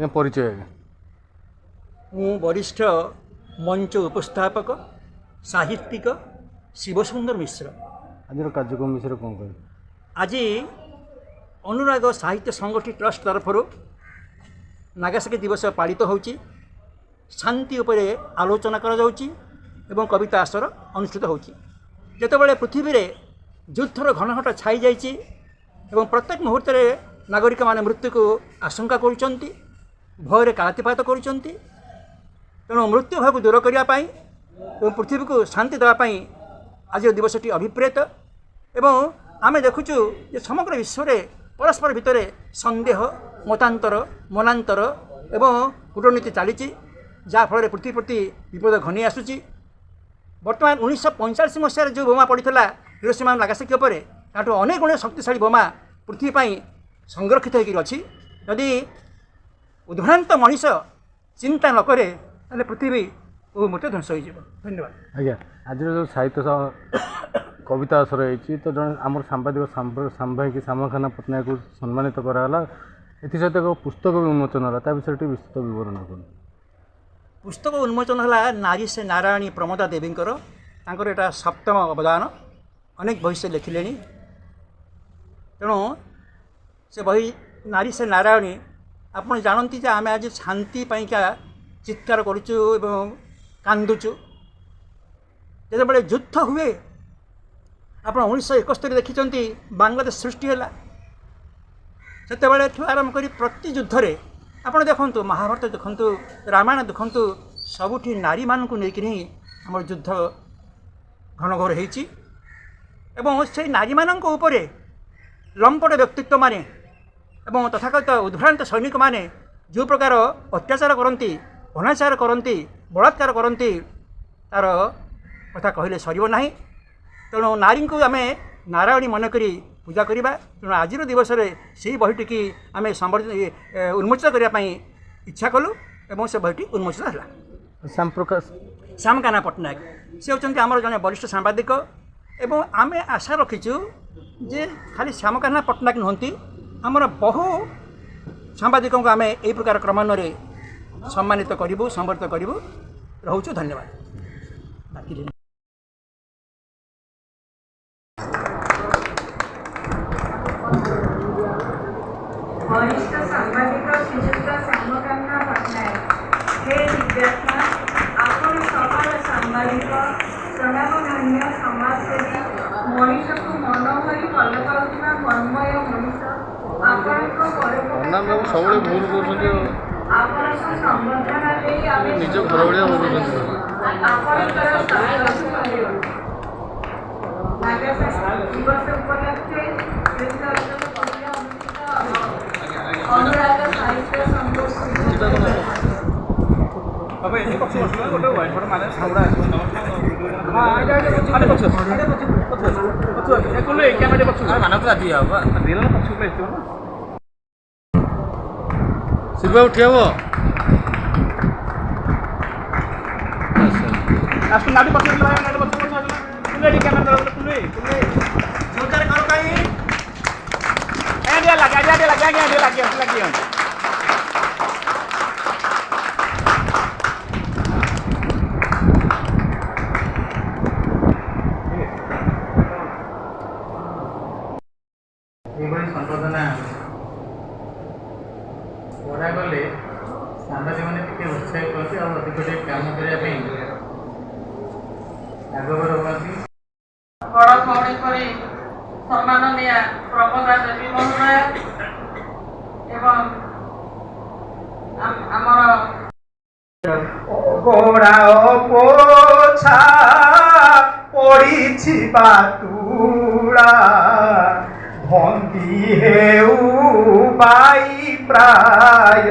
परिचय मु वरिष्ठ मंच उपस्थापक साहित्यिक शिवसुंदर मिश्र। आज कार्यक्रम विषय कौन कह आज अनुराग साहित्य संगठन ट्रस्ट तरफ नागासाकी दिवस पालित होची। शांति उपरे आलोचना करा जाउची एवं कविता आसर अनुष्ठित होची। जेतेबेले पृथ्वी रे युद्धर घनघट छाई जाइची एवं प्रत्येक मुहूर्त रे नागरिक माने मृत्यु को आशंका करुचंती, भय कालातिपात करुचंती। तेणु मृत्यु भय को दूर करने और पृथ्वी को शांति देवाई आज दिवसटी अभिप्रेत। एवं आमे देखुचु जे समग्र विश्व में परस्पर भितर संदेह मतांतर मनांतर एवं कूटनीति चली जहाँफल पृथ्वी प्रति विपद घनी आसूची। बर्तमान 1945 मसीह जो बोमा पड़ा हिरोशिमा नागासाकी उपर ताठू अनेक गुण शक्तिशाली बोमा पृथ्वी संरक्षित होकर अच्छी। यदि उद्भ्रांत मनीष चिंता न करे ताले पृथ्वी मृत्यु ध्वंस हो। धन्यवाद आज्ञा। आज जो साहित्य कविता आसर होती तो जन आम सांबादिक सांबाहिक श्यामकान्त पट्टनायक को सम्मानित कराला एसत एक पुस्तक उन्मोचन है विषय विस्तृत विवरण कर। पुस्तक उन्मोचन है नारी से नारायणी प्रमोदा देवींकर एटा सप्तम अवदान। अनेक बही से लिखिले तेणु से बही नारी से नारायणी आपड़ जानती जे आम आज शांति पाइका चित्कार करुचु एवं कांदुचु। जिते युद्ध हुए आप 1971 देखी बांग्लादेश सृष्टि है से आरंभ कर प्रति युद्ध आप देखु महाभारत देखु रामायण देखु सबुठी नारी मान को लेकिन ही आम युद्ध घनघोर होती। से नारी मान लंपट व्यक्तित्व माने एवं तथाकथित उद्भ्रांत सैनिक माने जो प्रकार अत्याचार करती अनाचार करती बलात्कार करती तार कथा कहले सर ना। तेणु नारी को आम नारायणी मनक पूजा करवा। तेणु आज दिवस से बहीटी की आम उन्मोचित करने इच्छा कलु और से बहीटी उन्मोचित है। श्यामकान्त पट्टनायक से होती आमर जड़े वरिष्ठ सांबादिक एवं आम आशा रखीचु जे खाली श्यामकान्त पट्टनायक नुहति आमर बहु सांबादिकों को आम यही प्रकार क्रमान्वये सम्मानित करूँ संबर्धित करूँ रोचु। धन्यवाद। बाकी वरिष्ठ सांबादिक श्रीजुक्त श्यामकान्त पट्टनायक हे विद्यार्थी आपण सफल सांबादिक स्वनामधन्य समाजसेवी मनीष को मनोभरी भल पाउଥିବା कर्मय मनीष ଆପଣଙ୍କ ପରୋପକାର ଆପଣଙ୍କ ସମ୍ବର୍ଦ୍ଧନା ଦେଇ ଆମେ ନିଜ ଘର ଭଳିଆ ବୋଲୁଛନ୍ତି। ଆପଣଙ୍କର ନାଗାସାକି ଦିବସ ଉପଲକ୍ଷେ ଅନୁରାଗ ସାହିତ୍ୟ शिव उठे वो संबोधना पढ़ागले सांबादिक मैंने उत्साहित करती और अधिक काम करने आग्रह होती। बड़ भौणी परी सम्माननीय प्रमोदा देवी महोदय एवं आमर गोड़ा पोछा पड़ी बातुड़ा भंगी हेउ बाई प्राय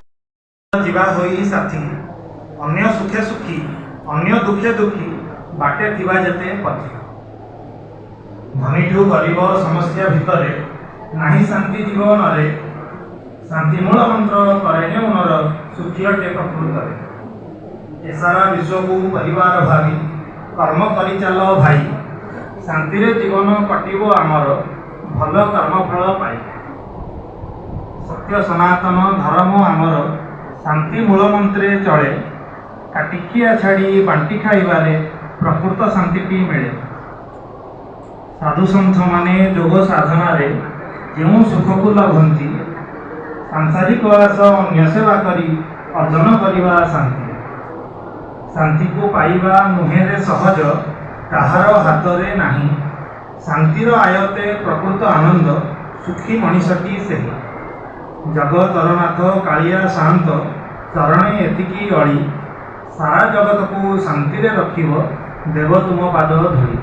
जीवा होई साथी अन्य सुखे सुखी अन्य दुखे दुखी बाटे थिबा जते पथी धनीठू गरीब समस्या भितर नाही शांति जीवन रे शांति मूल मंत्र करे मनर सुखी अटे प्रकृत ए सारा विश्व को परिवार भावी कर्म करी चल भाई शांति रे जीवन कटिबो आमर भल कर्मफल पाई सत्य सनातन धर्म आमर शांति मूलमंत्रे चले काटिकिया छाड़ी बांटी खाइबारे प्रकृत शांतिटी मिले। साधु सन्थ माने जोग साधना रे जो सुख को लभंती सांसारिक आस अन्य सेवा करी अर्जन करिबा शांति। शांति को पाइबा नुहे रे सहज काहार हाथ रे नाही। शांतिर आयते प्रकृत आनंद सुखी मनीषटी से। जगत तरनाथ कालिया शांत चरणे एतिकी अड़ी सारा जगत को शांति रे रखिब देव तुम पाद धरी।